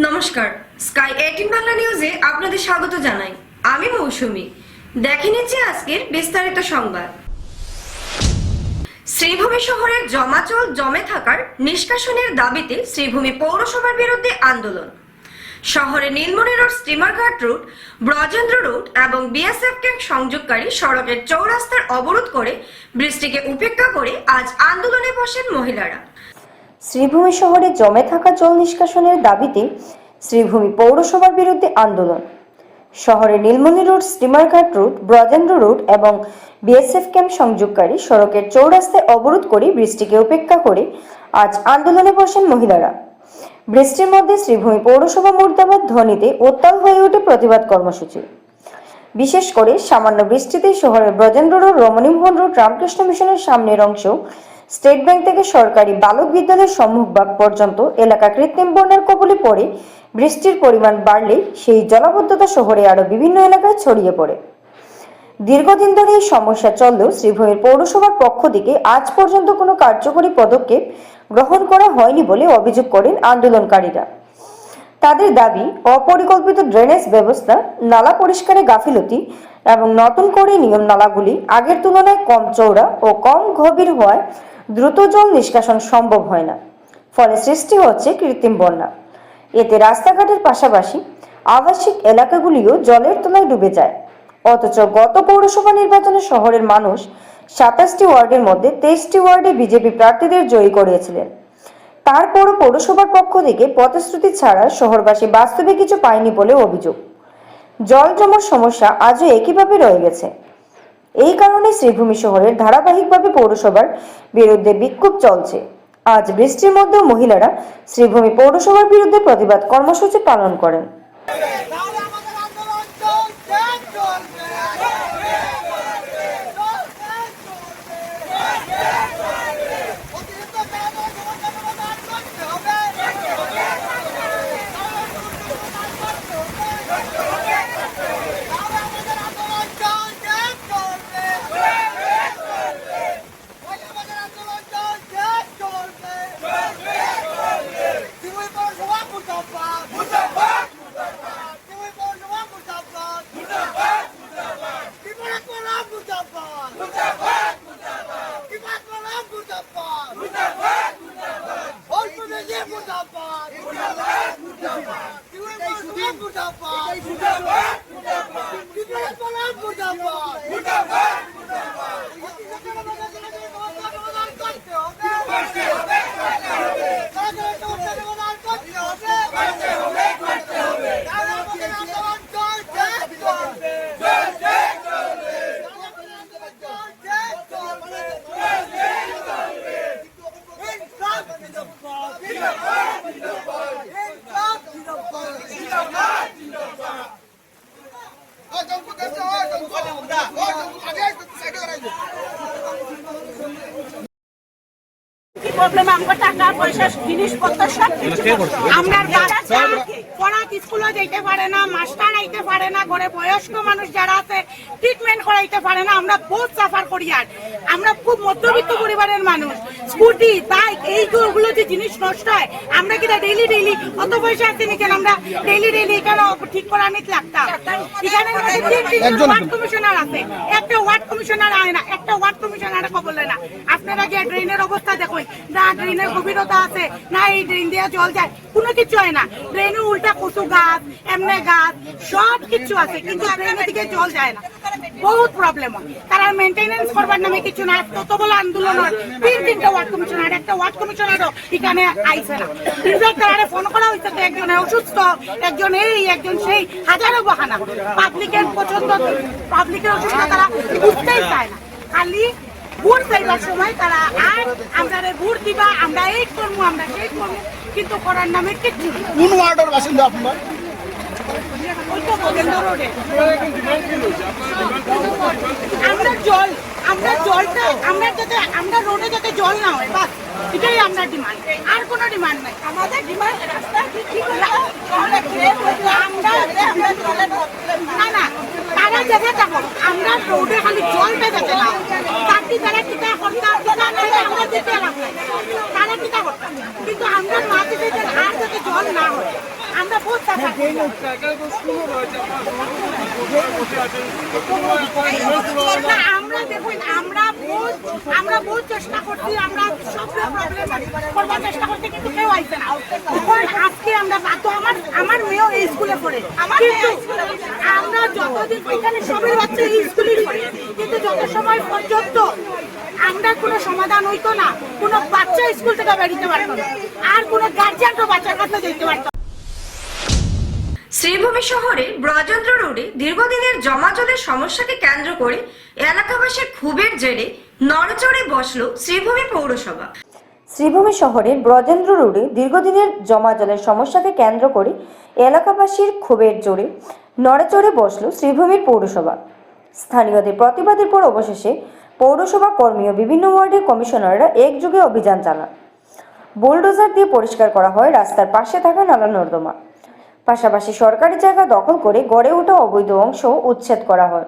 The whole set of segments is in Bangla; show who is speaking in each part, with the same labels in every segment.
Speaker 1: নমস্কার, স্কাই 18 বাংলা নিউজে আপনাদের স্বাগত জানাই। আমি মৌসুমী। দেখে নিচ্ছি আজকের বিস্তারিত সংবাদ। শ্রীভূমি শহরের জমে থাকার নিষ্কাশনের দাবিতে শ্রীভূমি পৌরসভার বিরুদ্ধে আন্দোলন। শহরে নীলমণি রোড, স্টিমার ঘাট রোড, ব্রজেন্দ্র রোড এবং বিএসএফ ক্যাম্প সংযোগকারী সড়কের চৌরাস্তার অবরোধ করে বৃষ্টিকে উপেক্ষা করে আজ আন্দোলনে বসেন মহিলারা।
Speaker 2: শ্রীভূমি শহরে জমে থাকা জল নিষ্কাশনের দাবিতে শ্রীভূমি পৌরসভার বিরুদ্ধে আন্দোলন। শহরে নীলমণি রোড, স্টিমার ঘাট রোড, ব্রজেন্দ্র রোড এবং বিএসএফ ক্যাম্প সংযোগকারী সড়কের চৌরাস্তায় অবরোধ করে বৃষ্টিকে উপেক্ষা করে আজ আন্দোলনে বসেন মহিলারা। বৃষ্টির মধ্যে শ্রীভূমি পৌরসভা মুর্দাবাদ ধ্বনিতে উত্তাল হয়ে ওঠে প্রতিবাদ কর্মসূচি। বিশেষ করে সামান্য বৃষ্টিতে শহরের ব্রজেন্দ্র রোড, রমণীমোহন রোড, রামকৃষ্ণ মিশনের সামনের অংশ, স্টেট ব্যাংক থেকে সরকারি বালক বিদ্যালয়ের সম্মুখভাগ পর্যন্ত এলাকা কৃত্রিম বন্যার কবলে পড়ে বৃষ্টির পরিমাণ বাড়লে সেই জলাবদ্ধতা শহরে আরো বিভিন্ন এলাকায় ছড়িয়ে পড়ে। দীর্ঘদিন ধরে এই সমস্যা চললেও শ্রীভূমির পৌরসভার পক্ষ থেকে আজ পর্যন্ত কোনো কার্যকরী পদক্ষেপ গ্রহণ করা হয়নি বলে অভিযোগ করেন আন্দোলনকারীরা। তাদের দাবি, অপরিকল্পিত ড্রেনেজ ব্যবস্থা, নালা পরিষ্কারে গাফিলতি এবং নতুন করে নিয়ম নালাগুলি আগের তুলনায় কম চওড়া ও কম গভীর হওয়ায় দ্রুত জল নিষ্কাশন সম্ভব হয় না, ফলে সৃষ্টি হচ্ছে কৃত্রিম বন্যা। এতে রাস্তাঘাটের পাশাপাশি আবাসিক এলাকাগুলিও জলের তলায় ডুবে যায়। অথচ গত পৌরসভা নির্বাচনে শহরের মানুষ 27টি ওয়ার্ডের মধ্যে 23টি ওয়ার্ডে বিজেপি প্রার্থীদের জয়ী করিয়েছিলেন। তারপরও পৌরসভার পক্ষ থেকে প্রতিশ্রুতি ছাড়া শহরবাসী বাস্তবে কিছু পায়নি বলে অভিযোগ। জল জমার সমস্যা আজও একইভাবে রয়ে গেছে। এই কারণে শ্রীভূমি শহরের ধারাবাহিকভাবে পৌরসভার বিরুদ্ধে বিক্ষোভ চলছে। আজ বৃষ্টির মধ্যেও মহিলারা শ্রীভূমি পৌরসভার বিরুদ্ধে প্রতিবাদ কর্মসূচি পালন করেন।
Speaker 3: প্রবলেম আমরা টাকা পয়সা জিনিসপত্র সব আমরা বাচ্চা পড়া স্কুলে যেতে পারে না, মাস্টার আইতে পারে না, ঘরে বয়স্ক মানুষ যারা আছে ট্রিটমেন্ট করাইতে পারে না। আমরা বহুত সাফার করি। আর আমরা খুব মধ্যবিত্ত পরিবারের মানুষ। স্কুটি, বাইক, এইগুলো যে জিনিস নষ্ট হয়, আমরা কিনা ডেইলি কত পয়সা আছে কেন আমরা ডেইলি এখানে ঠিক করা নিতে লাগতাম। এখানে ওয়ার্ড কমিশনার আছে, একটা ওয়ার্ড কমিশনার আয় না, একটা ওয়ার্ড কমিশনার খবর না। আপনারা গিয়ে ড্রেনের অবস্থা দেখুন, না ড্রেনের গভীরতা আছে, না এই ড্রেন দিয়ে জল যায়, কোনো কিছু হয় না। ড্রেনের উল্টা কচু গাছ, এমনি গাছ, সব কিছু আছে, কিন্তু ড্রেনের দিকে জল যায় না। বহুত প্রবলেম হয়। তারা মেনটেনেন্স করবার নামে কিছু না। তত বড় আন্দোলন হয়, 3-3টা ওয়ার্ড কমিশনার, একটা ওয়ার্ড কমিশনারও এখানে আইছে না। তারা ফোন করা হয়েছে, একজন অসুস্থ, একজন এই, একজন সেই, হাজারো বাহানা। পাবলিকের পছন্দ, পাবলিকের অসুস্থ তারা বুঝতেই চায় না। খালি ভোট চাইবার সময় তারা আর আমরা ভোট দিবা, আমরা এই করবো, আমরা সেই করবো, কিন্তু করার নামে কিচ্ছু।
Speaker 4: কোন ওয়ার্ডের বাসিন্দা আপনার?
Speaker 3: আমরা জলটা আমরা রোডে যাতে জল না হয়, বাস এটাই আমরা ডিমান্ড। আর কোনো ডিমান্ড নাই। আমাদের ডিমান্ড রাস্তা না তারা যেতে থাকো, আমরা রোডে খালি জলটা যেতে না। তারা টিকা করতাম, আমরা দিতে লাগতাম, তারা টিকা করতাম, কিন্তু আমরা মাটি দিতে আর যাতে জল না হয়। আমরা বহুত সাফার করি। না, আমরা দেখুন আমরা বহুত চেষ্টা করছি, আমরা সব প্রবলেম করবার চেষ্টা করছি, কিন্তু কেউ আইছে না। এখন আজকে আমরা বাধ্য, আমার মেয়েও এই স্কুলে পড়ে, কিন্তু আমরা যতদিন এখানে সবাই বাচ্চা এই স্কুলেই পড়ে, কিন্তু যত সময় পর্যন্ত আমরা কোনো সমাধান হইতো না, কোনো বাচ্চা স্কুল থেকে বেরিয়ে পারতো না, আর কোনো গার্জিয়ানও বাচ্চার কাছে যেতে পারতো না।
Speaker 1: শ্রীভূমি শহরের ব্রজেন্দ্র রোডে দীর্ঘদিনের জমা জলের সমস্যাকে কেন্দ্র করে এলাকাবাসীর ক্ষোভের জেরে নড়চড়ে বসল শ্রীভূমি পৌরসভা।
Speaker 2: শ্রীভূমি শহরের ব্রজেন্দ্র রোডে দীর্ঘদিনের জমা জলের সমস্যাকে কেন্দ্র করে এলাকাবাসীর ক্ষোভের জোরে নড়েচড়ে বসল শ্রীভূমির পৌরসভা। স্থানীয়দের প্রতিবাদের পর অবশেষে পৌরসভা কর্মী ও বিভিন্ন ওয়ার্ডের কমিশনাররা একযোগে অভিযান চালান। বুলডোজার দিয়ে পরিষ্কার করা হয় রাস্তার পাশে থাকা নালা নর্দমা, পাশাপাশি সরকারি জায়গা দখল করে গড়ে ওঠা অবৈধ অংশ উচ্ছেদ করা হয়।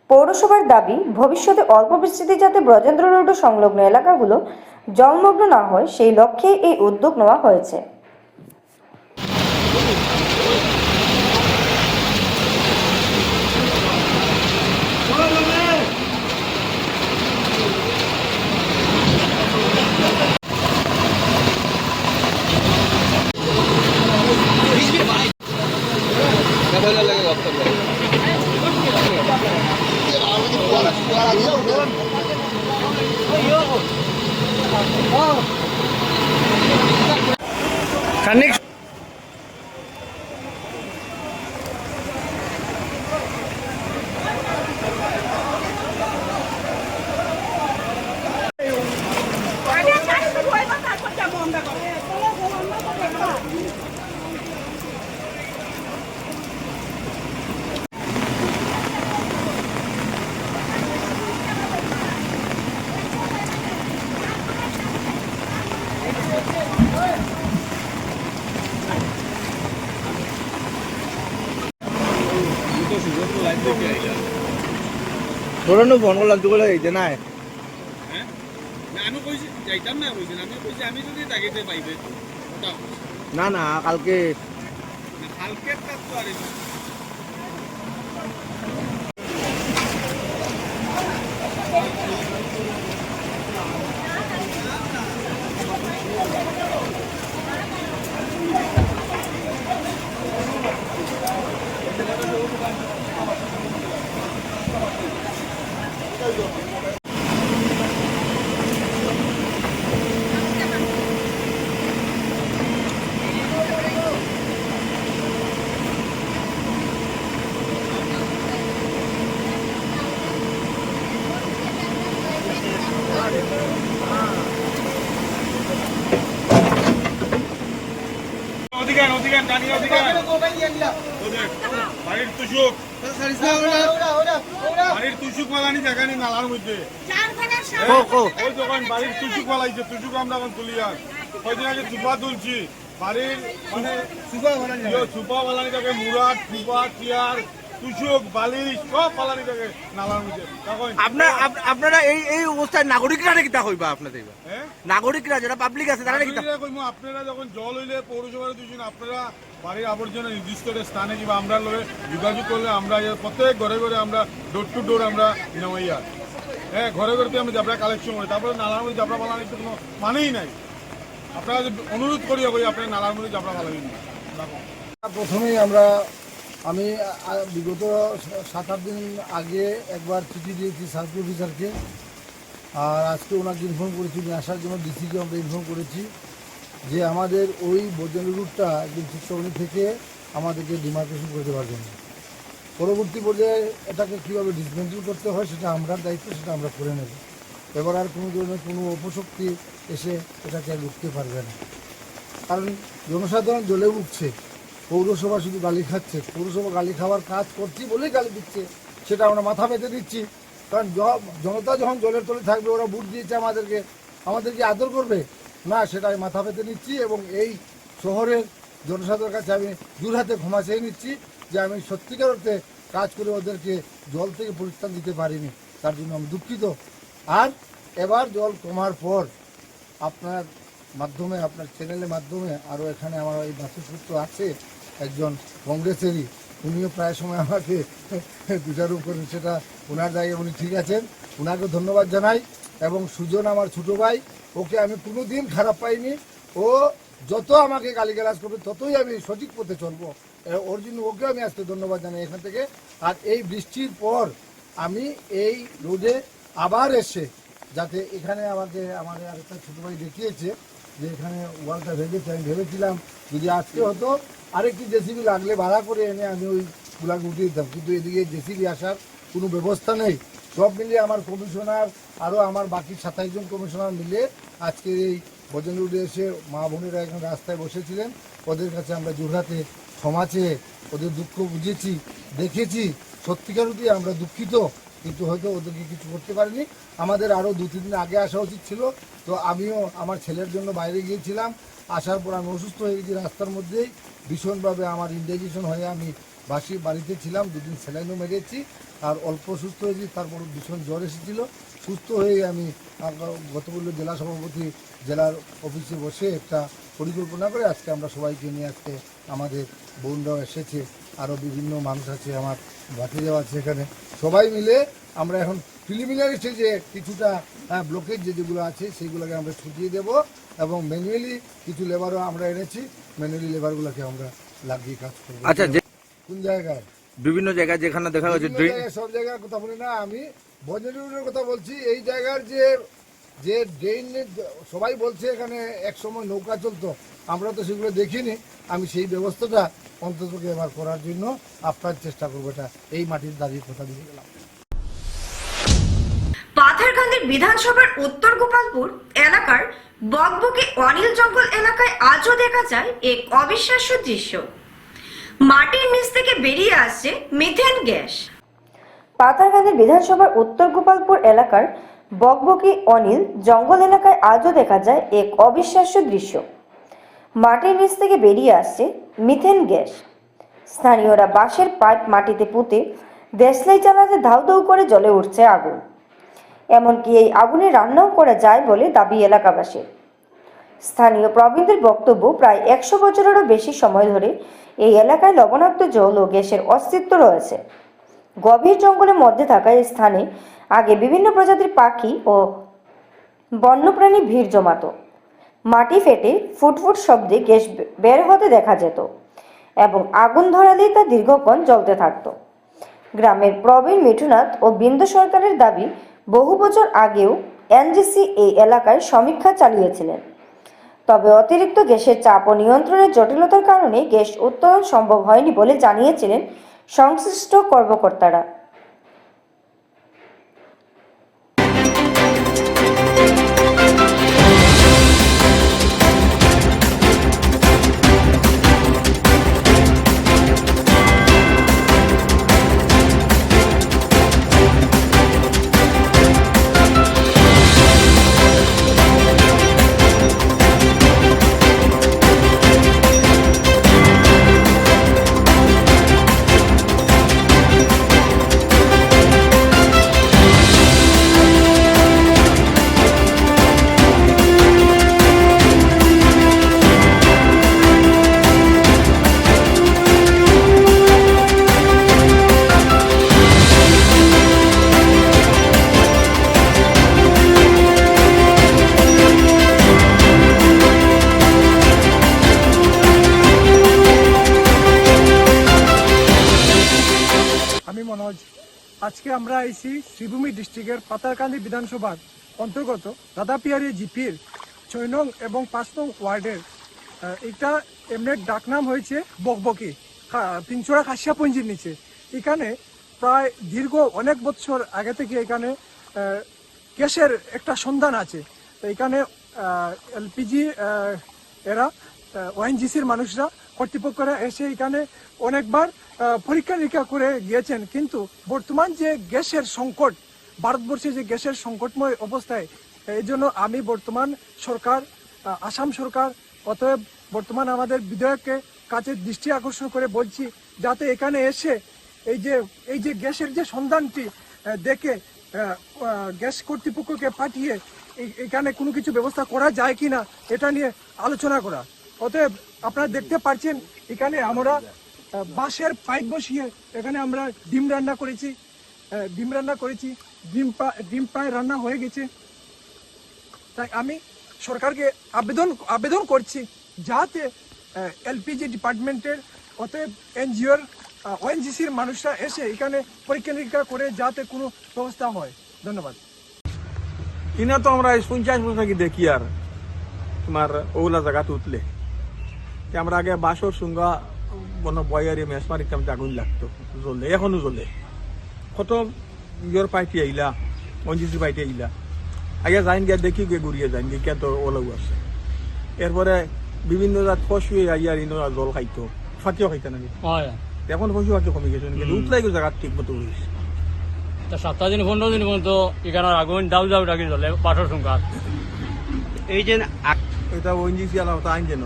Speaker 2: পৌরসভার দাবি, ভবিষ্যতে অল্প বৃষ্টিতে যাতে ব্রজেন্দ্র রোড ও সংলগ্ন এলাকাগুলো জলমগ্ন না হয় সেই লক্ষ্যে এই উদ্যোগ নেওয়া হয়েছে।
Speaker 5: ধরুন ফোন করলাম তুই বলে এইতে নাই
Speaker 4: আমি কইছি যাইতাম না, কইছি আমি কইছি আমি যদি তাকিতে পাইবে
Speaker 5: না না কালকে
Speaker 4: কালকে কাজ তো আর অধিকার জানি অধিকার বাড়ির তুষুক বাড়ির তুষুক মালানি জায়গানি নালার মধ্যে ওই দোকান বাড়ির তুষুক মালাইছে, তুষুক আমরা এখন তুলি আর কয়দিন আগে চুপা তুলছি বাড়ির মানে চুপা মালানি থাকে, মুরাদ চুপা চেয়ার তুষুক বালিশ সব মালানি থাকে নালার মধ্যে।
Speaker 5: আপনারা এই অবস্থায় নাগরিকরা কিতা হইবা? আপনাদের নাগরিকরা যারা পাবলিক আছে তারা কিতা
Speaker 4: কইমু? আপনারা যখন জল হইলে পৌরসভার দুজন আপনারা বাড়ির আবর্জনা নির্দিষ্ট স্থানে কিংবা আমরা লগে যোগাযোগ করলে আমরা প্রত্যেক ঘরে ঘরে আমরা ডোর টু ডোর আমরা নেওয়াইয়া ঘরে ঘরে আমি জাবরা কালেকশন করি, তারপরে নালার মধ্যে জাবরা ফালানির তো কোনো মানেই নাই। আপনারা অনুরোধ করিয়া বলি আপনারা নালার মধ্যে জাবরা ফালাবেন না।
Speaker 6: প্রথমেই আমি বিগত 7-8 দিন আগে একবার চিঠি দিয়েছি সার্কেল অফিসারকে, আর আজকে ওনাকে ইনফর্ম করেছি, আসার জন্য ডিসিকে আমরা ইনফর্ম করেছি যে আমাদের ওই ব্রজেন্দ্র রুটটা একদম চিত্তগ্রাম থেকে আমাদেরকে ডিমার্কেশন করতে পারবেন না। পরবর্তী পর্যায়ে এটাকে কীভাবে ডিসমেন্টেল করতে হয় সেটা আমরা দায়িত্ব, সেটা আমরা করে নেব। এবার আর কোনো ধরনের কোনো অপশক্তি এসে এটাকে আর রুখতে পারবে না, কারণ জনসাধারণ জ্বলে উঠছে, পৌরসভা শুধু গালি খাচ্ছে। পৌরসভা গালি খাওয়ার কাজ করছি বলেই গালি দিচ্ছে, সেটা আমরা মাথা পেতে দিচ্ছি। কারণ জনতা যখন জলের তলে থাকবে, ওরা ভোট দিয়েছে আমাদেরকে আদর করবে না, সেটা আমি মাথা পেতে নিচ্ছি। এবং এই শহরের জনসাধারণের কাছে আমি দূর হাতে ক্ষমা চেয়ে নিচ্ছি যে আমি সত্যিকার অর্থে কাজ করে ওদেরকে জল থেকে পরিত্রাণ দিতে পারিনি, তার জন্য আমি দুঃখিত। আর এবার জল কমার পর আপনার মাধ্যমে, আপনার চ্যানেলের মাধ্যমে আরও এখানে আমার এই বাস্তুসূত্র আছে একজন কংগ্রেসেরই, উনিও প্রায় সময় আমাকে দোষারোপ করেন, সেটা ওনার জায়গায় উনি ঠিক আছেন, ওনাকে ধন্যবাদ জানাই। এবং সুজন আমার ছোটো ভাই, ওকে আমি কোনো দিন খারাপ পাইনি, ও যত আমাকে গালিগালাজ করবে ততই আমি সঠিক পথে চলবো, ওর জন্য ওকে আমি আজকে ধন্যবাদ জানাই এখান থেকে। আর এই বৃষ্টির পর আমি এই রোডে আবার এসে, যাতে এখানে আমাদের আরেকটা ছোটো ভাই দেখিয়েছে যে এখানে ওয়ালটা ভেঙেছে, আমি ভেবেছিলাম যদি আজকে হতো আরেকটি জেসিবি লাগলে ভাড়া করে এনে আমি ওই গুলাকে উঠিয়ে দিতাম, কিন্তু এদিকে জেসিবি আসার কোনো ব্যবস্থা নেই। সব মিলিয়ে আমার কমিশনার আরও আমার বাকি 27 জন কমিশনার মিলে আজকে এই বজেন রোডে এসে মা বোনেরা এখন রাস্তায় বসেছিলেন, ওদের কাছে আমরা জোরহাতে ক্ষমা চেয়ে ওদের দুঃখ বুঝেছি, দেখেছি, সত্যিকার অর্থে আমরা দুঃখিত, কিন্তু হয়তো ওদেরকে কিছু করতে পারিনি। আমাদের আরও 2-3 দিন আগে আসা উচিত ছিল। তো আমিও আমার ছেলের জন্য বাইরে গিয়েছিলাম, আসার পর আমি অসুস্থ হয়ে গেছি রাস্তার মধ্যেই, ভীষণভাবে আমার ইনডাইজেশন হয়ে আমি বাড়িতে ছিলাম, 2 দিন স্যালাইনও মেরেছি, আর অল্প সুস্থ হয়েছি, তারপর ভীষণ জ্বর এসেছিলো। সুস্থ হয়ে আমি গতকাল জেলা সভাপতি জেলার অফিসে বসে একটা পরিকল্পনা করে আজকে আমরা সবাইকে নিয়ে আজকে আমাদের বোনরাও এসেছে, আরও বিভিন্ন মানুষ আছে, আমার ভাতিজাও আছে এখানে, সবাই মিলে আমরা এখন প্রিলিমিনারি স্টেজে কিছুটা ব্লকেজ যেগুলো আছে সেইগুলোকে আমরা ছুটিয়ে দেব, এবং ম্যানুয়ালি কিছু লেবারও আমরা এনেছি, ম্যানুয়ালি লেবারগুলোকে আমরা লাগিয়ে কাজ করবো।
Speaker 5: আচ্ছা,
Speaker 6: কোন জায়গায়?
Speaker 5: বিভিন্ন জায়গায় যেখানে দেখা যাচ্ছে
Speaker 6: সব জায়গার কথা বলি না, আমি বজেনের কথা বলছি। এই জায়গার যে ড্রেন সবাই বলছে এখানে এক সময় নৌকা চলতো, আমরা তো সেগুলো দেখিনি, আমি সেই ব্যবস্থাটা অন্তত এবার করার জন্য আপনার চেষ্টা করবো, এটা এই মাটির দাঁড়িয়ে কথা দিয়ে গেলাম।
Speaker 1: পাথারকান্দির বিধানসভার উত্তর গোপালপুর এলাকার বকবকি অনিল জঙ্গল এলাকায় আজও দেখা যায় এক অবিশ্বাস্য দৃশ্য। মাটির নিচ থেকে বেরিয়ে আসছে মিথেন গ্যাস।
Speaker 2: পাথারকান্দির বিধানসভার উত্তর গোপালপুর এলাকার বকবকি অনিল জঙ্গল এলাকায় আজও দেখা যায় এক অবিশ্বাস্য দৃশ্য। মাটির নিচ থেকে বেরিয়ে আসছে মিথেন গ্যাস। স্থানীয়রা বাঁশের পাইপ মাটিতে পুঁতে দেশলাই চালাতে ধাউ ধাউ করে জ্বলে উঠছে আগুন। এমনকি এই আগুনে রান্নাও করা যায় বলে দাবি এলাকাবাসীর। স্থানীয় প্রবীণদের বক্তব্য, প্রায় 100 বছরেরও বেশি সময় ধরে এই এলাকায় লবণাক্ত জল ও গ্যাসের অস্তিত্ব রয়েছে। গভীর জঙ্গলের মধ্যে থাকা এই স্থানে আগে বিভিন্ন প্রজাতির পাখি ও বন্যপ্রাণী ভিড় জমাত। মাটি ফেটে ফুটফুট শব্দে গ্যাস বের হতে দেখা যেত এবং আগুন ধরালেই তা দীর্ঘক্ষণ জ্বলতে থাকত। গ্রামের প্রবীণ মিঠুনাথ ও বিন্দু সরকারের দাবি, বহু বছর আগেও এনজিসি এই এলাকায় সমীক্ষা চালিয়েছিলেন, তবে অতিরিক্ত গ্যাসের চাপ ও নিয়ন্ত্রণের জটিলতার কারণে গ্যাস উত্তোলন সম্ভব হয়নি বলে জানিয়েছিলেন সংশ্লিষ্ট কর্মকর্তারা।
Speaker 7: আজকে আমরা আইছি শ্রীভূমি ডিস্ট্রিক্টের পাতারকান্দি বিধানসভার অন্তর্গত রাধাপিয়ারি জিপির 6 নং এবং 5 নং ওয়ার্ডের এটা এমনি ডাকনাম হয়েছে বকবকি, পিঞ্চোড়া খাসিয়াপঞ্জির নিচে। এখানে প্রায় দীর্ঘ অনেক বছর আগে থেকে এখানে গ্যাসের একটা সন্ধান আছে। তো এখানে এলপিজি এরা ওএনজিসির মানুষরা কর্তৃপক্ষরা এসে এখানে অনেকবার পরীক্ষা নিরীক্ষা করে গিয়েছেন, কিন্তু বর্তমান যে গ্যাসের সংকট, ভারতবর্ষে যে গ্যাসের সংকটময় অবস্থায়, এই জন্য আমি বর্তমান সরকার, আসাম সরকার, অতএব বর্তমান আমাদের বিধায়ককে কাছে দৃষ্টি আকর্ষণ করে বলছি, যাতে এখানে এসে এই যে গ্যাসের যে সন্ধানটি দেখে গ্যাস কর্তৃপক্ষকে পাঠিয়ে এখানে কোনো কিছু ব্যবস্থা করা যায় কিনা এটা নিয়ে আলোচনা করা। অতএব আপনারা দেখতে পাচ্ছেন এখানে আমরা বাঁশের পাইপ বসিয়ে এখানে আমরা ডিম রান্না করেছি, ডিম প্রায় রান্না হয়ে গেছে। তাই আমি সরকারকে আবেদন করছি যাতে এলপিজি ডিপার্টমেন্টের অতএব এনজিওর ওএনজিসির মানুষরা এসে এখানে পরীক্ষা নিরীক্ষা করে যাতে কোনো ব্যবস্থা হয়। ধন্যবাদ।
Speaker 8: ইনা তো আমরা 50 বছর আগে দেখি আর তোমার ওগুলা জায়গাতে উঠলে আমরা আগে বাঁশর সুঙ্গা বন বয়ারি মেস মারিতাম, আগুন লাগতো, জ্বলে, এখনো জ্বলে। কত ইয়র পাইটি আইলা, অঞ্জিসি পাইটি আইলা, আগে যাইন গিয়া দেখি গিয়ে ঘুরিয়ে যাইন গিয়ে কেন ওলাও আছে। এরপরে বিভিন্ন জাত পশু আইয়ার ইনরা জল খাইতো, ফাঁকিও খাইতে নাকি। এখন পশু ফাঁকি কমে গেছে, কিন্তু উঠলাই জায়গা ঠিক মতো হয়েছে।
Speaker 9: 7 দিন 15 দিন পর্যন্ত এখানে আগুন দাউ ডাকি জ্বলে বাঁশর সংখ্যা।
Speaker 5: এই যে
Speaker 8: এটা অঞ্জিসি আলা হতো আইন যেন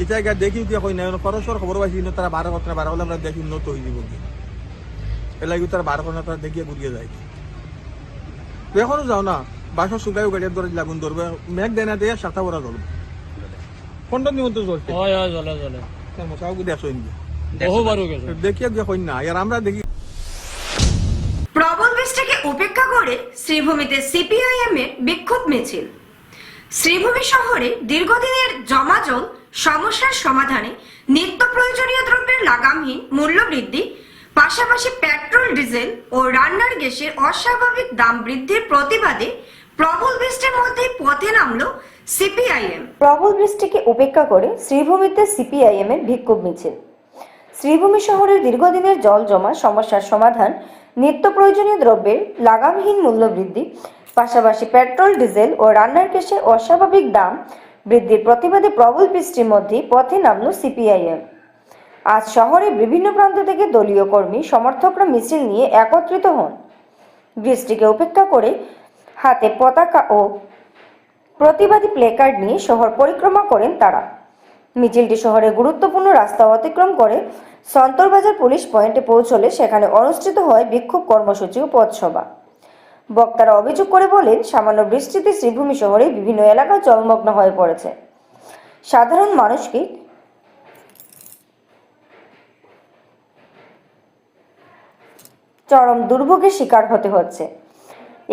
Speaker 8: এই জায়গায় দেখি কি হয় না, পরস্পর খবর পাইছি তারা 12 হলে আমরা দেখি উন্নত হয়ে যাব কি এলাকি তারা 12 ঘন্টা তারা দেখিয়ে ঘুরিয়ে যায়। তো এখনো যাও না, বাসর সুগায় গাড়ির ধরে লাগুন ধরবে, মেঘ দেয় না দিয়ে 7টা বড়া জ্বলবে, 15 দিন মতো জ্বলছে।
Speaker 9: জ্বলে
Speaker 8: মশাও দেখো
Speaker 9: দেখিয়ে
Speaker 8: গিয়ে হয় না, আর আমরা দেখি।
Speaker 1: প্রবল বৃষ্টিকে উপেক্ষা করে শ্রীভূমিতে সিপিআইএম এর বিক্ষোভ মিছিল। শ্রীভূমি শহরে দীর্ঘদিনের জমাজল সমস্যার সমাধানে নিত্য প্রয়োজনীয় দ্রব্যের লাগামহীন মূল্য বৃদ্ধি, পাশাপাশি পেট্রোল, ডিজেল ও রান্নার গ্যাসের অস্বাভাবিক দাম বৃদ্ধির প্রতিবাদে প্রবল বৃষ্টির মধ্যে পথে নামলো সিপিআইএম।
Speaker 2: প্রবল বৃষ্টিকে উপেক্ষা করে শ্রীভূমিতে সিপিআইএম এর বিক্ষোভ মিছিল। শ্রীভূমি শহরের দীর্ঘদিনের জল জমা সমস্যার সমাধান, নিত্য প্রয়োজনীয় দ্রব্যের লাগামহীন মূল্য বৃদ্ধি, পাশাপাশি পেট্রোল, ডিজেল ও রান্নার গ্যাসের অস্বাভাবিক দাম বৃদ্ধির প্রতিবাদে প্রবল বৃষ্টির মধ্যে পথে নামল সিপিআইএম। আজ শহরের বিভিন্ন প্রান্ত থেকে দলীয় কর্মী সমর্থকরা মিছিল নিয়ে একত্রিত হন। বৃষ্টিকে উপেক্ষা করে হাতে পতাকা ও প্রতিবাদী প্লেকার্ড নিয়ে শহর পরিক্রমা করেন তারা। মিছিলটি শহরের গুরুত্বপূর্ণ রাস্তা অতিক্রম করে সন্তরবাজার পুলিশ পয়েন্টে পৌঁছলে সেখানে অনুষ্ঠিত হয় বিক্ষোভ কর্মসূচি ও পথসভা। বক্তারা অভিযোগ করে বলেন, সামান্য বৃষ্টিতে শ্রীভূমি শহরে বিভিন্ন এলাকা জলমগ্ন হয়ে পড়েছে। সাধারণ মানুষকে চরম দুর্ভোগের শিকার হতে হচ্ছে।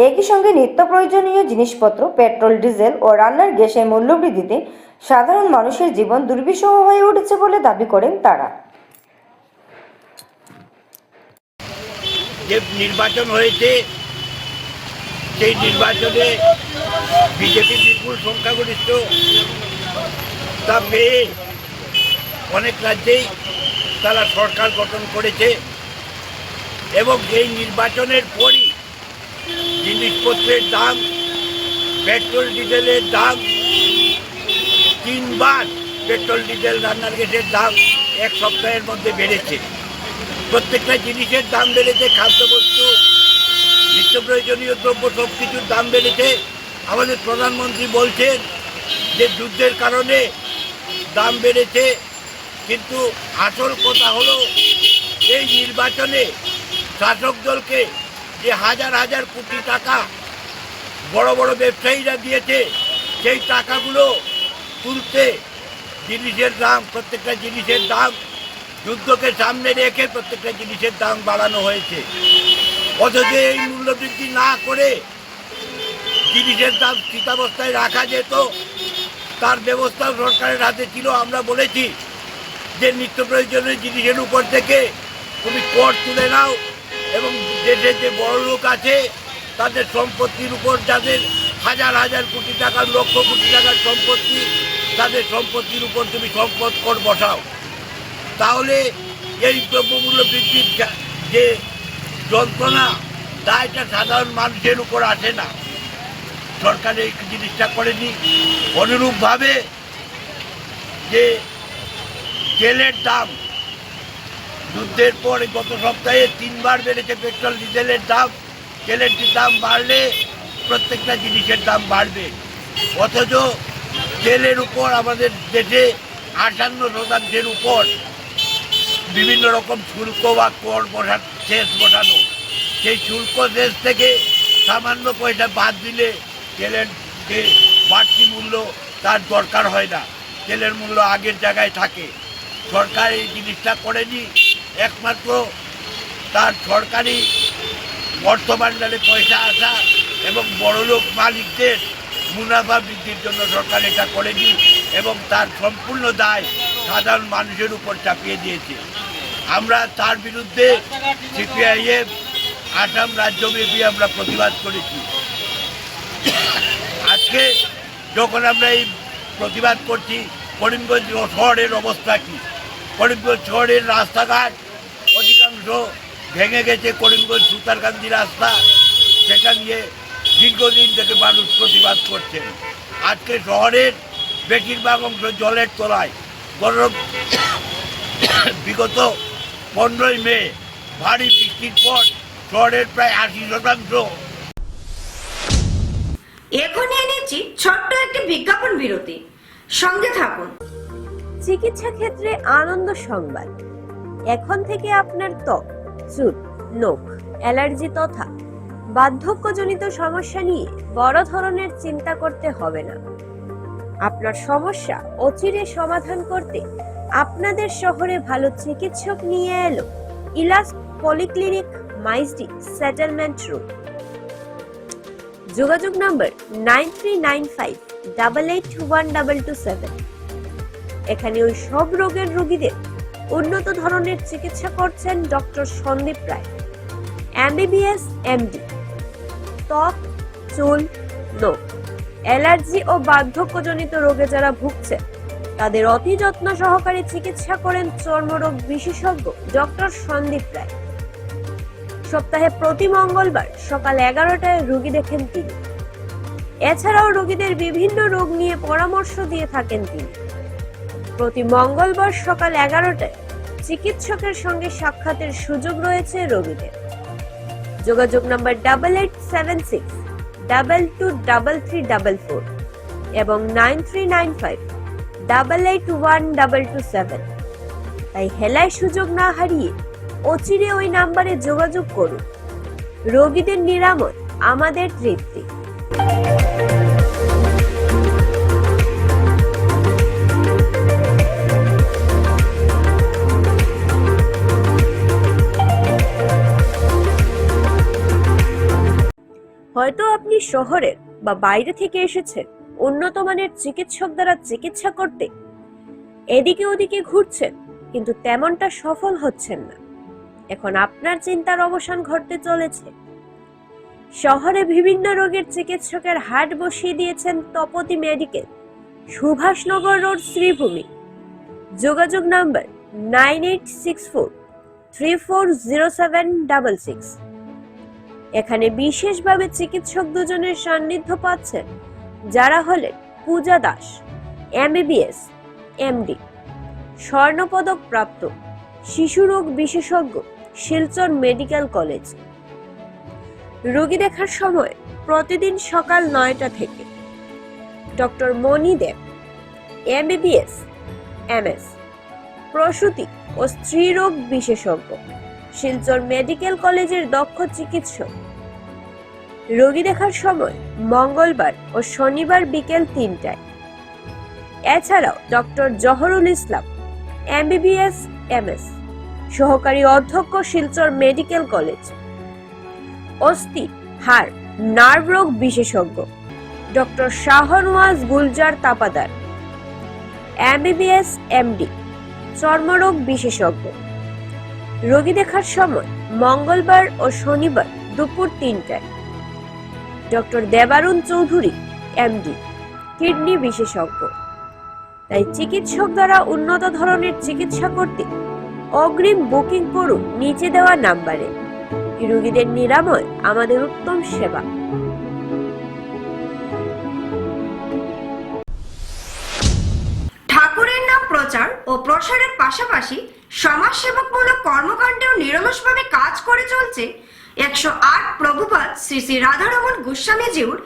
Speaker 2: একই সঙ্গে নিত্য প্রয়োজনীয় জিনিসপত্র, পেট্রোল, ডিজেল ও রান্নার গ্যাসের মূল্যবৃদ্ধিতে সাধারণ মানুষের জীবন দুর্বিষহ হয়ে উঠেছে বলে দাবি করেন তারা।
Speaker 10: যে নির্বাচন হয়েছে সেই নির্বাচনে বিজেপি বিপুল সংখ্যাগরিষ্ঠ তা পেয়ে অনেক রাজ্যেই তারা সরকার গঠন করেছে এবং এই নির্বাচনের পরই জিনিসপত্রের দাম, পেট্রোল ডিজেলের দাম 3 বার, পেট্রোল ডিজেল রান্নার গ্যাসের দাম 1 সপ্তাহের মধ্যে বেড়েছে। প্রত্যেকটা জিনিসের দাম বেড়েছে, খাদ্যবস্তু, নিত্য প্রয়োজনীয় দ্রব্য সব কিছুর দাম বেড়েছে। আমাদের প্রধানমন্ত্রী বলছেন যে যুদ্ধের কারণে দাম বেড়েছে, কিন্তু আসল কথা হলো এই নির্বাচনে শাসক দলকে যে হাজার হাজার কোটি টাকা বড় বড় ব্যবসায়ীরা দিয়েছে, সেই টাকাগুলো তুলতে জিনিসের দাম, প্রত্যেকটা জিনিসের দাম, যুদ্ধকে সামনে রেখে প্রত্যেকটা জিনিসের দাম বাড়ানো হয়েছে। অথচ এই মূল্যবৃদ্ধি না করে জিনিসের দাম স্থিতাবস্থায় রাখা যেত, তার ব্যবস্থা সরকারের হাতে ছিল। আমরা বলেছি যে নিত্য প্রয়োজনীয় জিনিসের উপর থেকে তুমি কর তুলে নাও এবং দেশে যে বড় লোক আছে তাদের সম্পত্তির উপর, যাদের হাজার হাজার কোটি টাকার, লক্ষ কোটি টাকার সম্পত্তি, তাদের সম্পত্তির উপর তুমি সম্পদ কর বসাও। তাহলে এই দ্রব্যমূল্য বৃদ্ধির যে যন্ত্রণা, তা এটা সাধারণ মানুষের উপর আসে না। সরকার এই জিনিসটা করেনি। অনুরূপভাবে যে তেলের দাম যুদ্ধের পর গত সপ্তাহে 3 বার বেড়েছে পেট্রোল ডিজেলের দাম। তেলের দাম বাড়লে প্রত্যেকটা জিনিসের দাম বাড়বে, অথচ তেলের উপর আমাদের দেশে 58% উপর বিভিন্ন রকম শুল্ক বা কর সেচ বসানো। সেই শুল্ক দেশ থেকে সামান্য পয়সা বাদ দিলে তেলের আজকে বাড়তি মূল্য তার দরকার হয় না, তেলের মূল্য আগের জায়গায় থাকে। সরকার এই জিনিসটা করেনি, একমাত্র তার সরকারি অর্থভাণ্ডারে পয়সা আসা এবং বড়লোক মালিকদের মুনাফা বৃদ্ধির জন্য সরকার এটা করেনি এবং তার সম্পূর্ণ দায় সাধারণ মানুষের উপর চাপিয়ে দিয়েছে। আমরা তার বিরুদ্ধে সিপিআইএম আসাম রাজ্যব্যাপী আমরা প্রতিবাদ করেছি। আজকে যখন আমরা এই প্রতিবাদ করছি, করিমগঞ্জ শহরের অবস্থা কী? করিমগঞ্জ শহরের রাস্তাঘাট অধিকাংশ ভেঙে গেছে। করিমগঞ্জ সুতারকান্দি রাস্তা, সেটা নিয়ে দীর্ঘদিন থেকে মানুষ প্রতিবাদ করছেন। আজকে শহরের বেশিরভাগ অংশ জলের তলায়। বিগত 15ই মে ভারী বৃষ্টির পর শহরের প্রায় 80%।
Speaker 1: এখন নিয়ে নিচ্ছি ছোট্ট একটি বিজ্ঞাপন বিরতি, সঙ্গে থাকুন।
Speaker 11: চিকিৎসা ক্ষেত্রে আনন্দ সংবাদ। এখন থেকে আপনার ত্বক, চুল, নখ, অ্যালার্জি তথা বার্ধক্যজনিত সমস্যা নিয়ে বড় ধরনের চিন্তা করতে হবে না। আপনার সমস্যা অচিরে সমাধান করতে আপনাদের শহরে ভালো চিকিৎসক নিয়ে এলো ইলাস পলিক্লিনিক, মাইজডি, সেটেলমেন্ট রোড। যোগাযোগ নম্বর 9395881227। এখানে ওই সব রোগের রোগীদের উন্নত ধরনের চিকিৎসা করছেন ডক্টর সন্দীপ রায়, MBBS MD। ত্বক, চুল, নখ, অ্যালার্জি ও বার্ধক্যজনিত রোগে যারা ভুগছেন তাদের অতি যত্ন সহকারে চিকিৎসা করেন চর্মরোগ বিশেষজ্ঞ ডক্টর সন্দীপ রায়। সপ্তাহে প্রতি মঙ্গলবার সকাল 11টায় রোগী দেখেন তিনি। এছাড়াও রোগীদের বিভিন্ন রোগ নিয়ে পরামর্শ দিয়ে থাকেন তিনি। প্রতি মঙ্গলবার সকাল 11টায় চিকিৎসকের সঙ্গে সাক্ষাতের সুযোগ রয়েছে রোগীদের। যোগাযোগ নম্বর 8876223344 এবং 9395881227। তাই হেলায় সুযোগ না হারিয়ে অচিরে ওই নাম্বারে যোগাযোগ করুন। রোগীদের নিরাময় আমাদের তৃপ্তি। হয়তো আপনি শহরের বা বাইরে থেকে এসেছেন উন্নত মানের চিকিৎসক দ্বারা চিকিৎসা করতে, এদিকে ওদিকে ঘুরছেন কিন্তু তেমনটা সফল হচ্ছেন না। এখন আপনার চিন্তার অবসান ঘটতে চলেছে। শহরে বিভিন্ন রোগের চিকিৎসকের হাট বসিয়ে দিয়েছেন তপতি মেডিকেল, সুভাষনগর রোড, শ্রীভূমি। যোগাযোগ নাম্বার 9864340766। এখানে বিশেষভাবে চিকিৎসক দুজনের সান্নিধ্য পাচ্ছেন যারা হলেন পূজা দাস, MBBS MD, স্বর্ণপদক প্রাপ্ত শিশু রোগ বিশেষজ্ঞ, শিলচর মেডিকেল কলেজ। রোগী দেখার সময় প্রতিদিন সকাল 9টা থেকে। ডক্টর মণি দেব, MBBS MS, প্রসূতি ও স্ত্রী রোগ বিশেষজ্ঞ, শিলচর মেডিকেল কলেজের দক্ষ চিকিৎসক। রোগী দেখার সময় মঙ্গলবার ও শনিবার বিকেল 3টায়। এছাড়াও ডক্টর জহরুল ইসলাম, MBBS MS, সহকারী অধ্যক্ষ, শিলচর মেডিকেল কলেজ। অস্থি, হাড়, নার্ভ রোগ বিশেষজ্ঞ doctor Shahnawaz Gulzar Tapadar, MBBS MD, চর্মরোগ বিশেষজ্ঞ। রোগী দেখার সময় মঙ্গলবার ও শনিবার দুপুর 3টায়। ডক্টর দেবারুণ চৌধুরী, MD, কিডনি বিশেষজ্ঞ। তাই চিকিৎসক দ্বারা উন্নত ধরনের চিকিৎসা করতে অগ্রিম বুকিং করুন নিচে দেওয়া নাম্বারে। রোগীদের নিরাময় আমাদের উত্তম সেবা।
Speaker 1: ঠাকুরের নাম প্রচার ও প্রসারের পাশাপাশি সমাজসেবকমূলক কর্মকাণ্ডেও নিরলসভাবে কাজ করে চলছে 108 প্রভুপাদ শ্রী শ্রী রাধারমণ গোস্বামীজিউর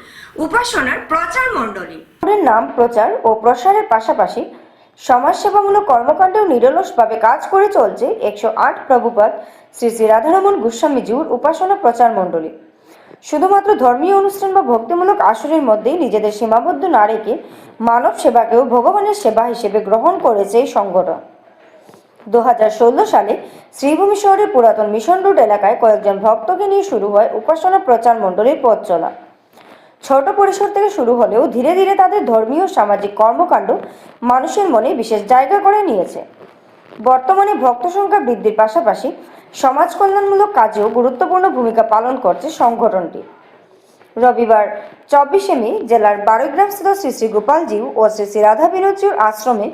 Speaker 1: উপাসনার প্রচার মণ্ডলী।
Speaker 2: ঠাকুরের নাম প্রচার ও প্রসারের পাশাপাশি সমাজসেবামূলক কর্মকাণ্ডেও নিরলসভাবে কাজ করে চলছে 108 প্রভুপাদ শ্রী শ্রী রাধারমণ গোস্বামীজিউর উপাসনা প্রচার মণ্ডলী। শুধুমাত্র ধর্মীয় অনুষ্ঠান বা ভক্তিমূলক আসরের মধ্যেই নিজেদের সীমাবদ্ধ না রেখে মানব সেবাকেও ভগবানের সেবা হিসেবে গ্রহণ করেছে এই সংগঠন। 2016 সালে শ্রীভূমি শহরের পুরাতন মিশন রোড এলাকায় কয়েকজন ভক্তকে নিয়ে শুরু হয় উপাসনা প্রচার মণ্ডলীর পথ চলা। ছোট পরিসর থেকে শুরু হলেও ধীরে ধীরে তাদের ধর্মীয় সামাজিক কর্মকাণ্ড মানুষের মনে বিশেষ জায়গা করে নিয়েছে। বর্তমানে ভক্ত সংখ্যা বৃদ্ধির পাশাপাশি সমাজ কল্যাণমূলক কাজেও গুরুত্বপূর্ণ ভূমিকা পালন করছে সংগঠনটি। রবিবার 24শে মে জেলার বারৈগ্রামস্থিত শ্রী শ্রী গোপালজিউ ও শ্রী শ্রী রাধা বিনোদজিউর আশ্রমে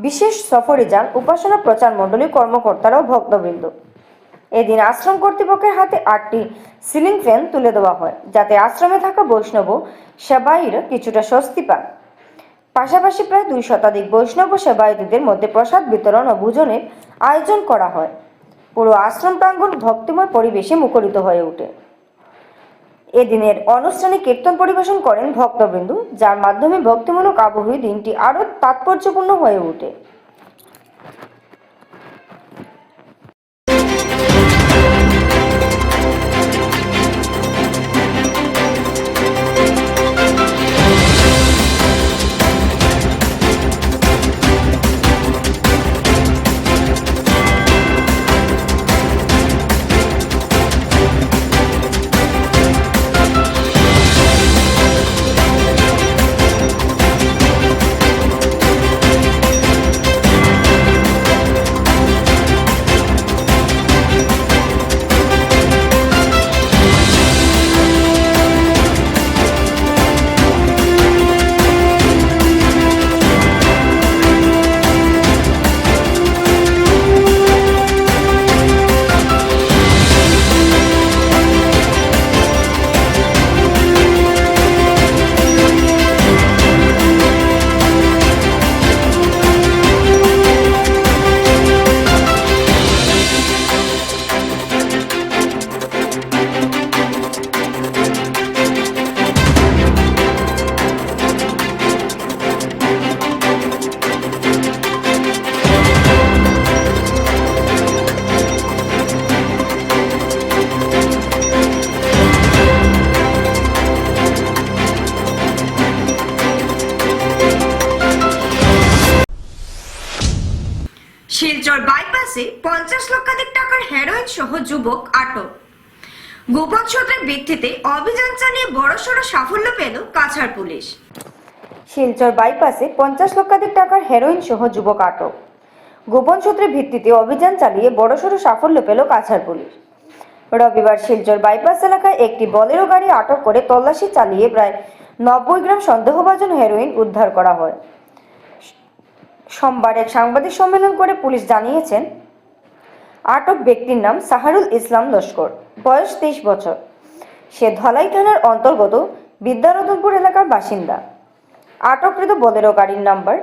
Speaker 2: বিশেষ সফরে যান উপাসনা প্রচার মণ্ডলীর কর্মকর্তারা ও ভক্তবৃন্দ। এদিন আশ্রম কর্তৃপক্ষের হাতে 8টি সিলিং ফ্যান তুলে দেওয়া হয়, যাতে আশ্রমে থাকা বৈষ্ণব সেবায়ীরা কিছুটা স্বস্তি পান। পাশাপাশি প্রায় 2 শতাধিক বৈষ্ণব সেবায়তীদের মধ্যে প্রসাদ বিতরণ ও ভোজনের আয়োজন করা হয়। পুরো আশ্রম প্রাঙ্গণ ভক্তিময় পরিবেশে মুখরিত হয়ে ওঠে। এদিনের অনুষ্ঠানে কীর্তন পরিবেশন করেন ভক্তবৃন্দ, যার মাধ্যমে ভক্তিমূলক আবহে দিনটি আরও তাৎপর্যপূর্ণ হয়ে ওঠে।
Speaker 1: শিলচর বাইপাসে 50 লক্ষাধিক টাকার হেরোইন সহ যুবক আটক। গোপন সূত্রের ভিত্তিতে অভিযান চালিয়ে বড়সড় সাফল্য পেল কাছাড় পুলিশ।
Speaker 2: শিলচর বাইপাসে 50 লক্ষাধিক টাকার হেরোইন সহ যুবক আটক। গোপন সূত্রের ভিত্তিতে অভিযান চালিয়ে বড়সড় সাফল্য পেল কাছাড় পুলিশ। রবিবার শিলচর বাইপাস এলাকায় একটি বলেরো গাড়ি আটক করে তল্লাশি চালিয়ে প্রায় 90 গ্রাম সন্দেহভাজন হেরোইন উদ্ধার করা হয়। সোমবার এক সাংবাদিক সম্মেলন করে পুলিশ জানিয়েছেন, আটক ব্যক্তির নাম সাহারুল ইসলাম লস্কর, বয়স 23 বছর। সে ধলাই থানার অন্তর্গত বিদ্যারতনপুর এলাকার বাসিন্দা। আটককৃত বলেরো গাড়ির নাম্বার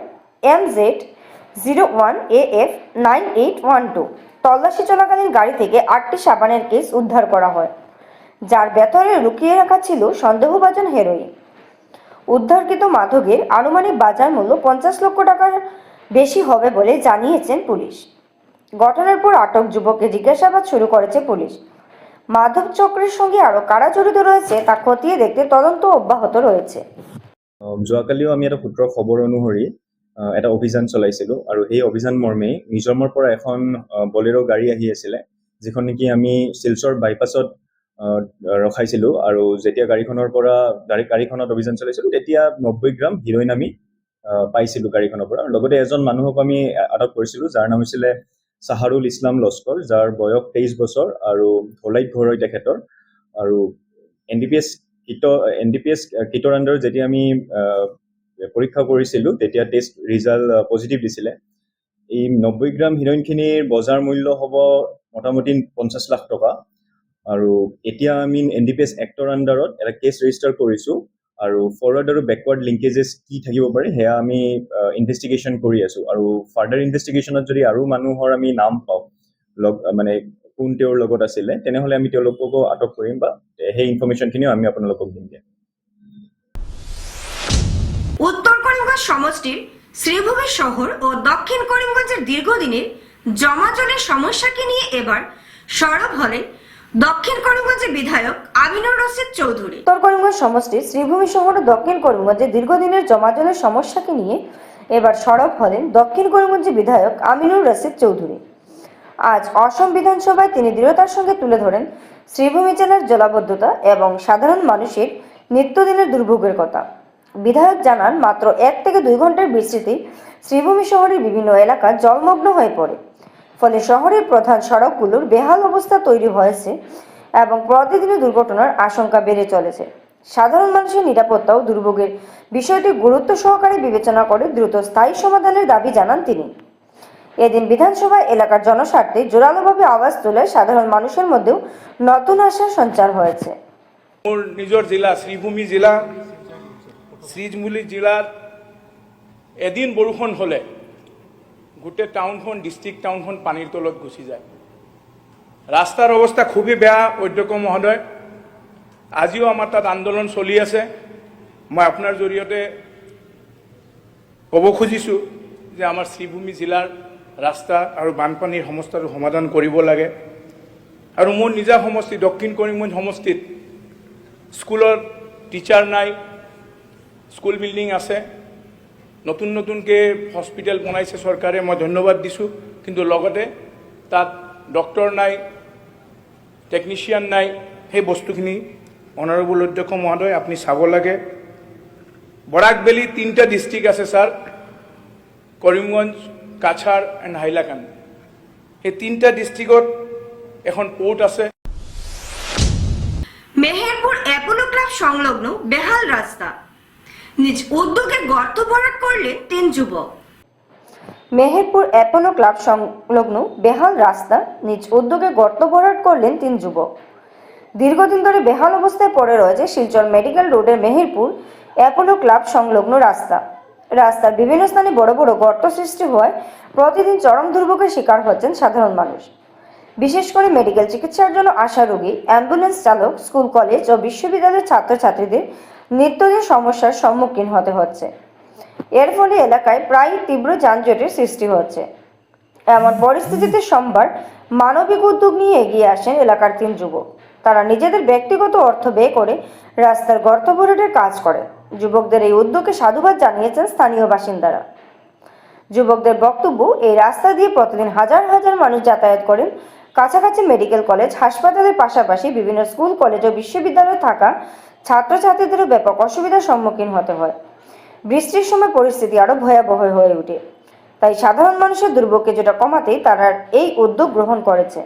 Speaker 2: MZ01AF9812। তল্লাশি চলাকালীন গাড়ি থেকে 8টি সাবানের কেস উদ্ধার করা হয়, যার ভেতরে লুকিয়ে রাখা ছিল সন্দেহভাজন হেরোইন। উদ্ধারকৃত মাদকের আনুমানিক বাজার মূল্য 50 লক্ষ টাকার বেশি হবে বলে জানিয়েছেন পুলিশ। ঘটনার পর আটক যুবককে জিজ্ঞাসাবাদ শুরু করেছে পুলিশ। মাদক চক্রের সঙ্গে আরো কারা জড়িত রয়েছে তা খতিয়ে দেখতে তদন্ত অব্যাহত রয়েছে।
Speaker 12: যোৱাকালিও আমি এটা সূত্ৰৰ খবৰ অনুসৰি এটা অভিযান চলাইছিলোঁ আৰু সেই অভিযান মৰ্মে মিজোৰামৰ পৰা এখন বলেৰো গাড়ী আহি আছিলে, যিখন নেকি আমি শিলচৰ বাইপাছত ৰখাইছিলোঁ। আৰু যেতিয়া গাড়ীখনত অভিযান চলাইছিলোঁ তেতিয়া 90 গ্ৰাম হিৰ'ইন আমি পাইছিলোঁ গাড়ীখনৰ পৰা। লগতে এজন মানুহক আমি আটক কৰিছিলোঁ, যাৰ নাম হৈছিলে সাহাৰুল ইছলাম লস্কৰ, যাৰ বয়স 23 বছৰ আৰু ধলাইত ঘৰ হয় তেখেতৰ। আৰু NDPS কিটৰ আণ্ডাৰত যেতিয়া আমি পৰীক্ষা কৰিছিলোঁ তেতিয়া টেষ্ট ৰিজাল্ট পজিটিভ দিছিলে। এই 90 গ্ৰাম হিৰ'ইনখিনিৰ বজাৰ মূল্য হ'ব মোটামুটি 50 লাখ টকা। আৰু এতিয়া আমি NDPS এক্টৰ আণ্ডাৰত এটা কেছ ৰেজিষ্টাৰ কৰিছোঁ আৰু ফৰৱাৰ্ড আৰু বেকৱাৰ্ড লিংকেজেছ কি থাকিব পাৰে সেয়া আমি ইনভেষ্টিগেশ্যন কৰি আছোঁ। আৰু ফাৰ্ডাৰ ইনভেষ্টিগেশ্যনত যদি আৰু মানুহৰ আমি নাম পাওঁ, মানে কোন তেওঁৰ লগত আছিলে, তেনেহ'লে আমি তেওঁলোককো আটক কৰিম বা সেই ইনফৰমেশ্যনখিনিও আমি আপোনালোকক দিম।
Speaker 1: উত্তর করিমগঞ্জ সমষ্টির শ্রীভূমি শহর ও দক্ষিণ করিমগঞ্জের দীর্ঘদিনের জমা জলের সমস্যাকে নিয়ে এবার সরব হলেন দক্ষিণ করিমগঞ্জে বিধায়ক আমিনুর রশিদ চৌধুরী।
Speaker 2: উত্তর করিমগঞ্জ সমষ্টির শ্রীভূমি শহর ও দক্ষিণ করিমগঞ্জে দীর্ঘদিনের জমাজলের সমস্যাকে নিয়ে এবার সরব হলেন দক্ষিণ করিমগঞ্জের বিধায়ক আমিনুর রশিদ চৌধুরী। আজ অসম বিধানসভায় তিনি দৃঢ়তার সঙ্গে তুলে ধরেন শ্রীভূমি জেলার জলাবদ্ধতা এবং সাধারণ মানুষের নিত্যদিনের দুর্ভোগের কথা। বিধায়ক জানান, মাত্র 1 থেকে 2 ঘন্টার বৃষ্টিতে শ্রীভূমি শহরের বিভিন্ন এলাকা জলমগ্ন হয়ে পড়ে, ফলে শহরের প্রধান সড়কগুলোর বেহাল অবস্থা তৈরি হয়েছে এবং প্রতিদিনের দুর্ঘটনার আশঙ্কা বেড়ে চলেছে। সাধারণ মানুষের নিরাপত্তা ও দুর্ভোগের বিষয়টি গুরুত্ব সহকারে বিবেচনা করে দ্রুত স্থায়ী সমাধানের দাবি জানান তিনি। এদিন বিধানসভায় এলাকার জনস্বার্থে জোরালোভাবে আওয়াজ তুলে সাধারণ মানুষের মধ্যেও নতুন আশার সঞ্চার হয়েছে।
Speaker 8: মোৰ নিজৰ জিলা শ্ৰীভূমি জিলা, শ্ৰীভূমি জিলাৰ এদিন বৰষুণ হ'লে গোটেই টাউনখন, ডিষ্ট্ৰিক্ট টাউনখন পানীৰ তলত গুচি যায়। ৰাস্তাৰ অৱস্থা খুবেই বেয়া অধ্যক্ষ মহোদয়। আজিও আমাৰ তাত আন্দোলন চলি আছে। মই আপোনাৰ জৰিয়তে ক'ব খুজিছোঁ যে আমাৰ শ্ৰীভূমি জিলাৰ ৰাস্তা আৰু বানপানীৰ সমস্যাটো সমাধান কৰিব লাগে। আৰু মোৰ নিজা সমষ্টি দক্ষিণ কৰিমগঞ্জ সমষ্টিত স্কুলৰ টিচাৰ নাই, স্কুল বিল্ডিং আছে, নতুন নতুনকৈ হস্পিটেল বনাইছে চৰকাৰে, মই ধন্যবাদ দিছোঁ, কিন্তু লগতে তাত ডক্টৰ নাই, টেকনিচিয়ান নাই। সেই বস্তুখিনি অনাৰেবল অধ্যক্ষ মহোদয় আপুনি চাব লাগে। বৰাক ভেলী 3টা ডিষ্ট্ৰিক্ট আছে ছাৰ, কৰিমগঞ্জ, কাছাৰ এণ্ড হাইলাকান্দি। সেই 3টা ডিষ্ট্ৰিক্টত এখন পোর্ট আছে।
Speaker 1: মেহেরপুর অ্যাপোলো ক্লাব সংলগ্ন বেহাল রাস্তা, নিজ উদ্যোগে গর্ত ভরাট করলেন 3 যুবক।
Speaker 2: মেহেরপুর অ্যাপোলো ক্লাব সংলগ্ন বেহাল রাস্তা নিজ উদ্যোগে গর্ত ভরাট করলেন 3 যুবক। দীর্ঘদিন ধরে বেহাল অবস্থায় পড়ে রয়েছে শিলচর মেডিকেল রোডের মেহেরপুর অ্যাপোলো ক্লাব সংলগ্ন রাস্তার বিভিন্ন স্থানে বড় বড় গর্ত সৃষ্টি হওয়ায় প্রতিদিন চরম দুর্ভোগের শিকার হচ্ছেন সাধারণ মানুষ। বিশেষ করে মেডিকেল চিকিৎসার জন্য আসা রোগী, অ্যাম্বুলেন্স চালক, স্কুল, কলেজ ও বিশ্ববিদ্যালয়ের ছাত্রছাত্রীদের নিত্যদিন সমস্যার সম্মুখীন হতে হচ্ছে। এর ফলে এলাকায় প্রায় তীব্র যানজটের সৃষ্টি হচ্ছে। এমন পরিস্থিতিতে সোমবার মানবিক উদ্যোগ নিয়ে এগিয়ে আসেন এলাকার 3 যুবক। তারা নিজেদের ব্যক্তিগত অর্থ ব্যয় করে রাস্তার গর্ত ভরাটের কাজ করে। যুবকদের এই উদ্যোগে সাধুবাদ জানিয়েছেন স্থানীয় বাসিন্দারা। যুবকদের বক্তব্য, এই রাস্তা দিয়ে প্রতিদিন হাজার হাজার মানুষ যাতায়াত করেন। কাছাকাছি মেডিকেল কলেজ, হাসপাতালের পাশাপাশি বিভিন্ন স্কুল, কলেজ ও বিশ্ববিদ্যালয়ে থাকা ছাত্রছাত্রীদেরও ব্যাপক অসুবিধার সম্মুখীন হতে হয়। বৃষ্টির সময় পরিস্থিতি আরও ভয়াবহ হয়ে ওঠে। তাই সাধারণ মানুষের দুর্ভোগ কিছুটা কমাতেই তারা এই উদ্যোগ গ্রহণ করেছে।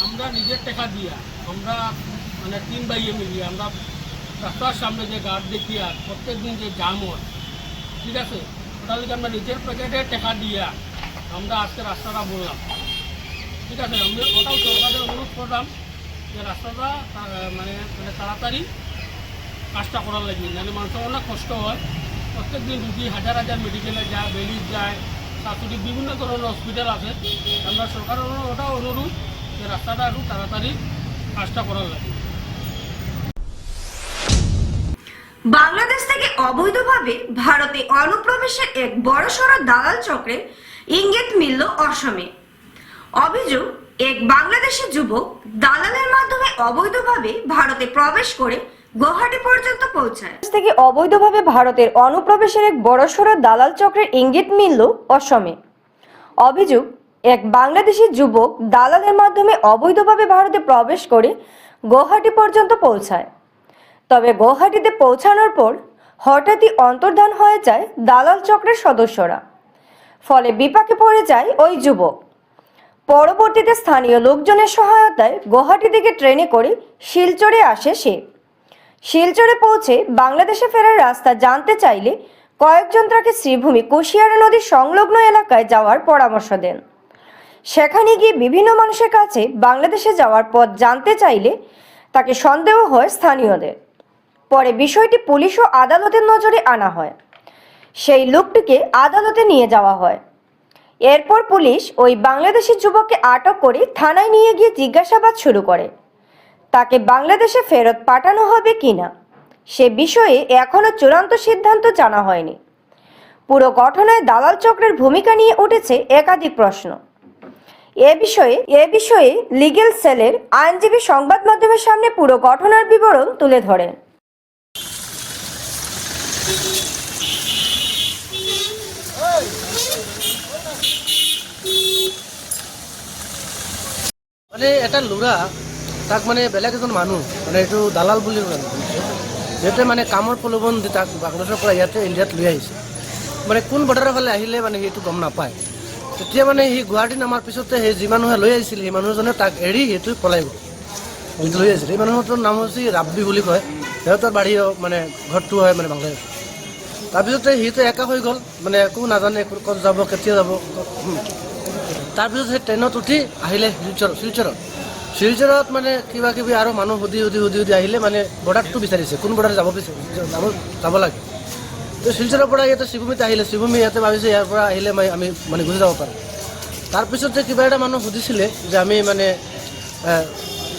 Speaker 9: আমরা নিজের টাকা দিয়া আমরা মানে 3 ভাইয়ে মিলিয়ে আমরা রাস্তার সামনে যে গার্ড দেখিয়া প্রত্যেক দিন যে জাম হয়, ঠিক আছে, ওটার লিগে আমরা নিজের পকেটে টাকা দিয়া আমরা আজকে রাস্তাটা বললাম, ঠিক আছে। আমি ওটাও সরকারের অনুরোধ করলাম যে রাস্তাটা মানে তাড়াতাড়ি কাজটা করার লাগবে, নাহলে মানুষের অনেক কষ্ট হয়। প্রত্যেক দিন রুগী হাজার হাজার মেডিকেলে যায়, বেলিজ যায়, শাশুড়ি বিভিন্ন ধরনের হসপিটাল আছে। আমরা সরকারের ওটাও অনুরোধ যে রাস্তাটা একটু তাড়াতাড়ি কাজটা করার লাগে।
Speaker 1: বাংলাদেশ থেকে অবৈধভাবে ভারতে অনুপ্রবেশের এক বড়সড় দালাল চক্রের ইঙ্গিত মিলল অসমে। অভিযোগ, এক বাংলাদেশি যুবক দালালের মাধ্যমে অবৈধভাবে ভারতে প্রবেশ করে গুয়াহাটি পর্যন্ত পৌঁছায়।
Speaker 2: থেকে অবৈধভাবে ভারতের অনুপ্রবেশের এক বড়সড় দালাল চক্রের ইঙ্গিত মিলল অসমে। অভিযোগ, এক বাংলাদেশি যুবক দালালের মাধ্যমে অবৈধভাবে ভারতে প্রবেশ করে গুয়াহাটি পর্যন্ত পৌঁছায়। তবে গুয়াহাটিতে পৌঁছানোর পর হঠাৎই অন্তর্ধান হয়ে যায় দালাল চক্রের সদস্যরা। ফলে বিপাকে পড়ে যায় ওই যুবক। পরবর্তীতে স্থানীয় লোকজনের সহায়তায় গুয়াহাটি থেকে ট্রেনে করে শিলচরে আসে সে। শিলচরে পৌঁছে বাংলাদেশে ফেরার রাস্তা জানতে চাইলে কয়েকজন তাকে শ্রীভূমি কুশিয়ারা নদীর সংলগ্ন এলাকায় যাওয়ার পরামর্শ দেন। সেখানে গিয়ে বিভিন্ন মানুষের কাছে বাংলাদেশে যাওয়ার পথ জানতে চাইলে তাকে সন্দেহ হয় স্থানীয়দের। পরে বিষয়টি পুলিশ ও আদালতের নজরে আনা হয়। সেই লোকটিকে আদালতে নিয়ে যাওয়া হয়। এরপর পুলিশ ওই বাংলাদেশি যুবককে আটক করে থানায় নিয়ে গিয়ে জিজ্ঞাসাবাদ শুরু করে। তাকে বাংলাদেশে ফেরত পাঠানো হবে কিনা সে বিষয়ে এখনো চূড়ান্ত সিদ্ধান্ত জানা হয়নি। পুরো ঘটনায় দালাল চক্রের ভূমিকা নিয়ে উঠেছে একাধিক প্রশ্ন। এ বিষয়ে লিগ্যাল সেলের আইনজীবী সংবাদ মাধ্যমের সামনে পুরো ঘটনার বিবরণ তুলে ধরেন।
Speaker 13: মানে এটা ল'ৰা তাক মানে বেলেগ এজন মানুহ মানে এইটো দালাল বুলি সিহঁতে মানে কামৰ প্ৰলোভন দি তাক বাংলাদেশৰ পৰা ইয়াতে ইণ্ডিয়াত লৈ আহিছে। মানে কোন বৰ্ডাৰৰ ফালে আহিলে মানে সেইটো গম নাপায়। তেতিয়া মানে সি গুৱাহাটী নামাৰ পিছতে সেই যি মানুহে লৈ আহিছিল সেই মানুহজনে তাক এৰি সেইটো পলাই গ'ল। লৈ আহিছিল সেই মানুহটোৰ নাম হৈছে ৰাব্বি বুলি কয়। সিহঁতৰ বাৰী মানে ঘৰটো হয় মানে বাংলাদেশ। তাৰপিছতে সিটো একা হৈ গ'ল, মানে একো নাজানে ক'ত যাব কেতিয়া যাব। তাৰপিছত সেই ট্ৰেইনত উঠি আহিলে শিলচৰত মানে কিবা কিবি আৰু মানুহ সুধি আহিলে মানে বৰ্ডাৰটো বিচাৰিছে, কোন বৰ্ডাৰ যাব লাগে। তো শিলচৰৰ পৰা ইয়াতে শ্ৰীভূমিত আহিলে। শ্ৰীভূমি ইয়াতে ভাবিছে ইয়াৰ পৰা আহিলে আমি মানে গুচি যাব পাৰোঁ। তাৰপিছতে কিবা এটা মানুহ সুধিছিলে যে আমি মানে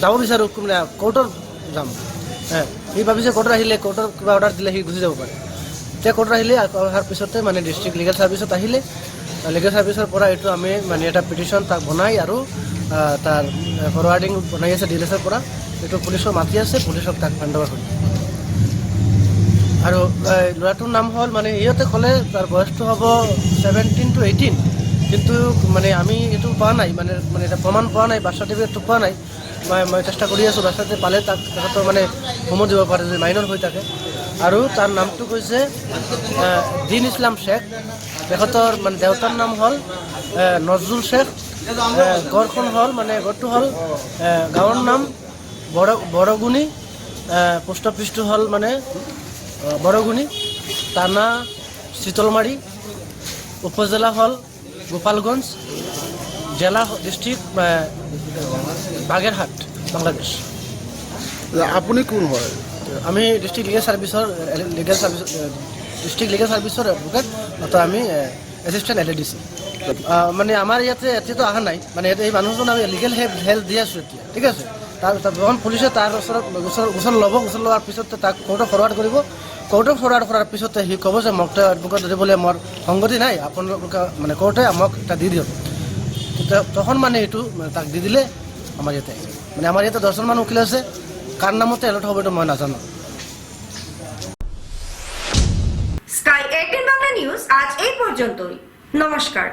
Speaker 13: যাব বিচাৰোঁ, মানে কোৰ্টত যাম। সি ভাবিছে কোৰ্টত আহিলে কোৰ্টৰ কিবা অৰ্ডাৰ দিলে সি গুচি যাব পাৰে। এতিয়া কোৰ্টত আহিলে অহাৰ পিছতে মানে ডিষ্ট্ৰিক্ট লিগেল ছাৰ্ভিচত আহিলে। লিগেল ছাৰ্ভিচৰ পৰা এইটো আমি মানে এটা পিটিশ্যন তাক বনাই আৰু তাৰ ফৰৱাৰ্ডিং বনাই আছে ডিএলএছৰ পৰা। এইটো পুলিচক মাতি আছে, পুলিচক তাক হেণ্ড অভাৰ কৰিছে। আৰু ল'ৰাটোৰ নাম হ'ল মানে সিহঁতে ক'লে তাৰ বয়সটো হ'ব 17 to 18, কিন্তু মানে আমি এইটো পোৱা নাই, মানে এটা প্ৰমাণ পোৱা নাই, বাৰ্থ চাৰ্টিফিকেটটো পোৱা নাই। মই চেষ্টা কৰি আছোঁ, বাৰ্থ চাৰ্টিফিকেট পালে তাক তেখেতৰ মানে হোমত দিব পাৰে যদি মাইনৰ হৈ থাকে। আৰু তাৰ নামটো কৈছে দিন ইছলাম শ্বেখ। তেখেতৰ মানে দেউতাৰ নাম হ'ল নজৰুল শ্বেখ। গড়খন হ'ল মানে গড়টো হ'ল গাঁৱৰ নাম বৰগুনি, পোষ্ট অফিচটো হ'ল মানে বৰগুনি, থানা চিতলমাৰী, উপজেলা হ'ল গোপালগঞ্জ, জেলা ডিষ্ট্ৰিক্ট বাগেৰহাট, বাংলাদেশ।
Speaker 6: আপুনি কোন হয়?
Speaker 13: আমি ডিষ্ট্ৰিক্ট লিগেল ছাৰ্ভিচৰ এডভোকেট, অৰ্থাৎ আমি এছিষ্টেণ্ট LADC। মানে আমাৰ ইয়াতে এতিয়াতো অহা নাই, মানে এই মানুহজন আমি লিগেল হেল্প দি আছোঁ এতিয়া, ঠিক আছে। যখন পুলিচে তাৰ ওচৰত গোচৰ ল'ব, গোচৰ লোৱাৰ পিছতে তাক কোৰ্টত ফৰৱাৰ্ড কৰিব। কোৰ্টত ফৰৱাৰ্ড কৰাৰ পিছতে সি ক'ব যে মোক এডভোকেট দিবলৈ মোৰ সংগতি নাই, আপোনালোকে মানে কোৰ্টে আমাক এটা দি দিয়ক। তখন মানে এইটো তাক দি দিলে আমাৰ ইয়াতে। মানে আমাৰ ইয়াতে 10জন উকিল আছে, কাৰ নামতে এলট হ'ব এইটো মই নাজানো।
Speaker 1: স্কাই 18 বাংলা নিউজ আজ এই পর্যন্তই। নমস্কার।